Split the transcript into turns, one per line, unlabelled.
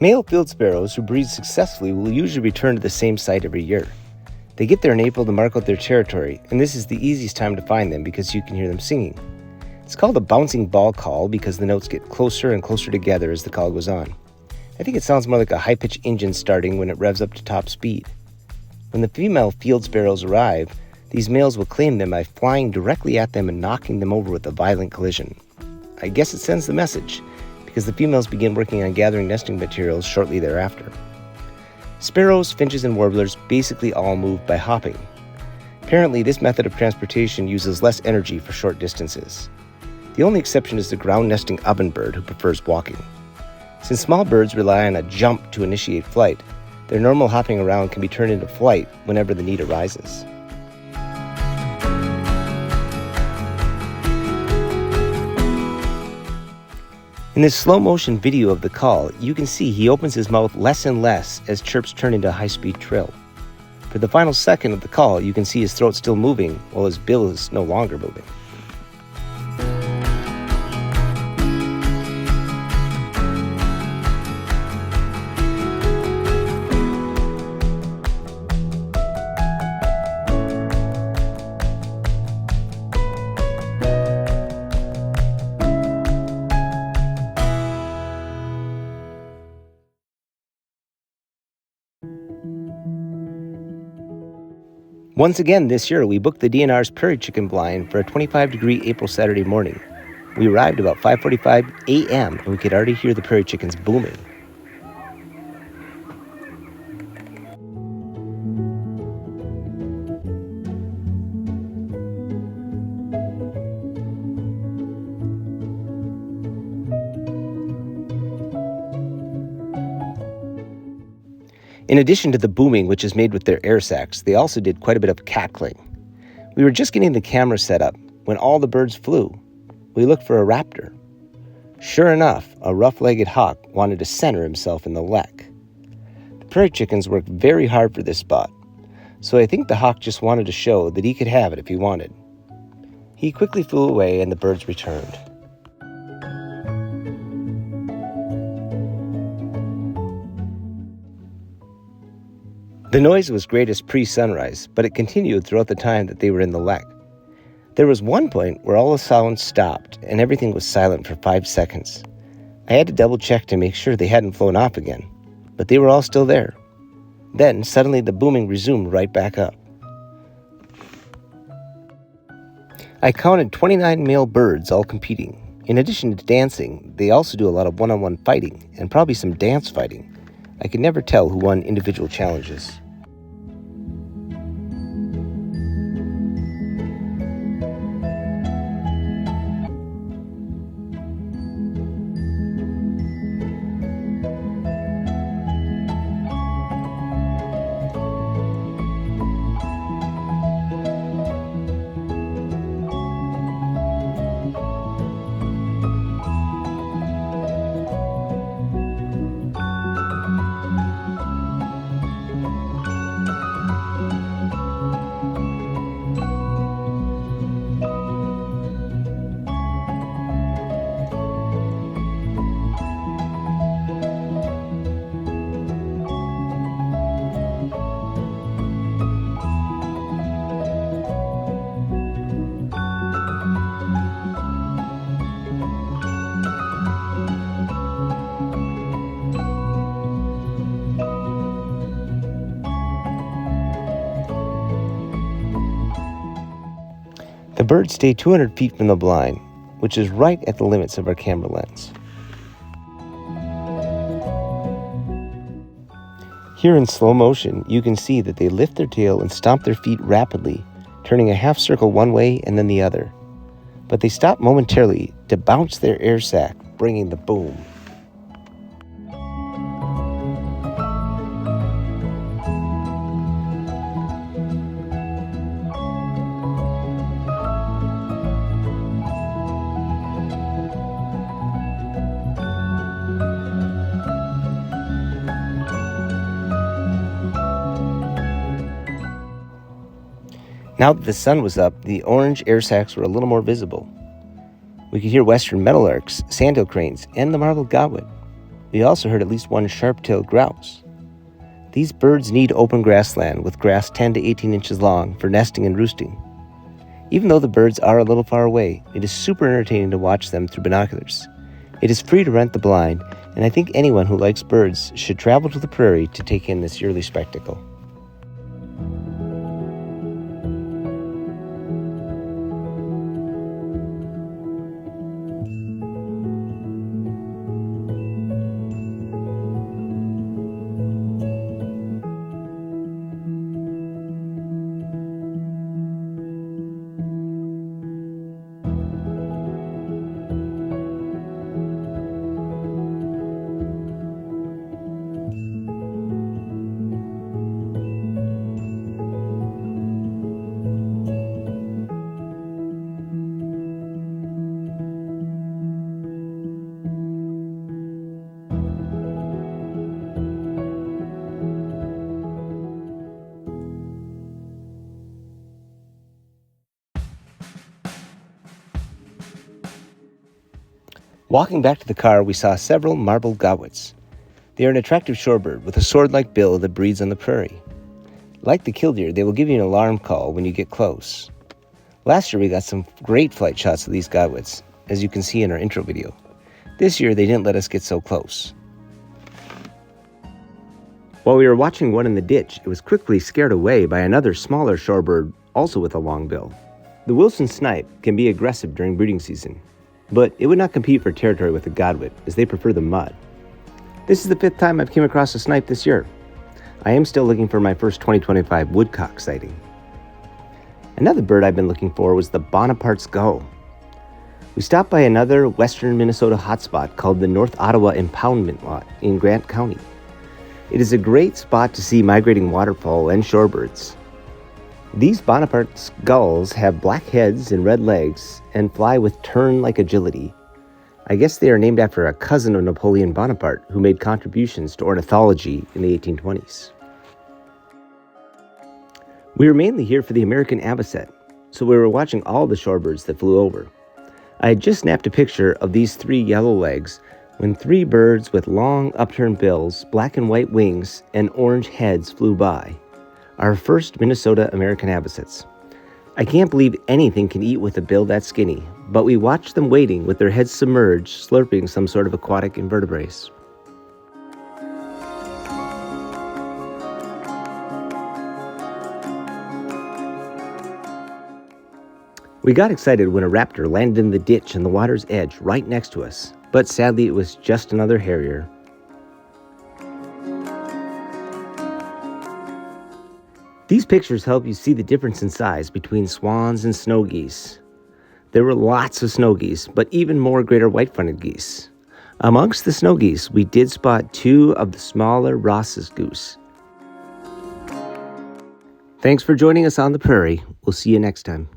Male field sparrows who breed successfully will usually return to the same site every year. They get there in April to mark out their territory, and this is the easiest time to find them because you can hear them singing. It's called a bouncing ball call because the notes get closer and closer together as the call goes on. I think it sounds more like a high-pitched engine starting when it revs up to top speed. When the female field sparrows arrive, these males will claim them by flying directly at them and knocking them over with a violent collision. I guess it sends the message, because the females begin working on gathering nesting materials shortly thereafter. Sparrows, finches, and warblers basically all move by hopping. Apparently, this method of transportation uses less energy for short distances. The only exception is the ground-nesting ovenbird who prefers walking. Since small birds rely on a jump to initiate flight, their normal hopping around can be turned into flight whenever the need arises. In this slow-motion video of the call, you can see he opens his mouth less and less as chirps turn into a high-speed trill. For the final second of the call, you can see his throat still moving while his bill is no longer moving. Once again this year, we booked the DNR's Prairie chicken blind for a 25-degree April Saturday morning. We arrived about 5:45 a.m. and we could already hear the prairie chickens booming. In addition to the booming, which is made with their air sacs, they also did quite a bit of cackling. We were just getting the camera set up when all the birds flew. We looked for a raptor. Sure enough, a rough-legged hawk wanted to center himself in the lek. The prairie chickens worked very hard for this spot, so I think the hawk just wanted to show that he could have it if he wanted. He quickly flew away and the birds returned. The noise was greatest pre-sunrise, but it continued throughout the time that they were in the lek. There was one point where all the sounds stopped and everything was silent for 5 seconds. I had to double-check to make sure they hadn't flown off again, but they were all still there. Then, suddenly the booming resumed right back up. I counted 29 male birds all competing. In addition to dancing, they also do a lot of one-on-one fighting and probably some dance fighting. I could never tell who won individual challenges. The birds stay 200 feet from the blind, which is right at the limits of our camera lens. Here in slow motion, you can see that they lift their tail and stomp their feet rapidly, turning a half circle one way and then the other. But they stop momentarily to bounce their air sac, bringing the boom. Now that the sun was up, the orange air sacs were a little more visible. We could hear western meadowlarks, sandhill cranes, and the marbled godwit. We also heard at least one sharp-tailed grouse. These birds need open grassland with grass 10 to 18 inches long for nesting and roosting. Even though the birds are a little far away, it is super entertaining to watch them through binoculars. It is free to rent the blind, and I think anyone who likes birds should travel to the prairie to take in this yearly spectacle. Walking back to the car, we saw several marbled godwits. They are an attractive shorebird with a sword-like bill that breeds on the prairie. Like the killdeer, they will give you an alarm call when you get close. Last year we got some great flight shots of these godwits, as you can see in our intro video. This year they didn't let us get so close. While we were watching one in the ditch, it was quickly scared away by another smaller shorebird, also with a long bill. The Wilson snipe can be aggressive during breeding season, but it would not compete for territory with the godwit, as they prefer the mud. This is the 5th time I've came across a snipe this year. I am still looking for my first 2025 woodcock sighting. Another bird I've been looking for was the Bonaparte's gull. We stopped by another western Minnesota hotspot called the North Ottawa Impoundment Lot in Grant County. It is a great spot to see migrating waterfowl and shorebirds. These Bonaparte's gulls have black heads and red legs and fly with tern-like agility. I guess they are named after a cousin of Napoleon Bonaparte who made contributions to ornithology in the 1820s. We were mainly here for the American avocet, so we were watching all the shorebirds that flew over. I had just snapped a picture of these 3 yellow legs when 3 birds with long upturned bills, black and white wings, and orange heads flew by. Our first Minnesota American avocets. I can't believe anything can eat with a bill that skinny, but we watched them waiting with their heads submerged, slurping some sort of aquatic invertebrates. We got excited when a raptor landed in the ditch on the water's edge right next to us, but sadly it was just another harrier. These pictures help you see the difference in size between swans and snow geese. There were lots of snow geese, but even more greater white-fronted geese. Amongst the snow geese, we did spot 2 of the smaller Ross's goose. Thanks for joining us on the prairie. We'll see you next time.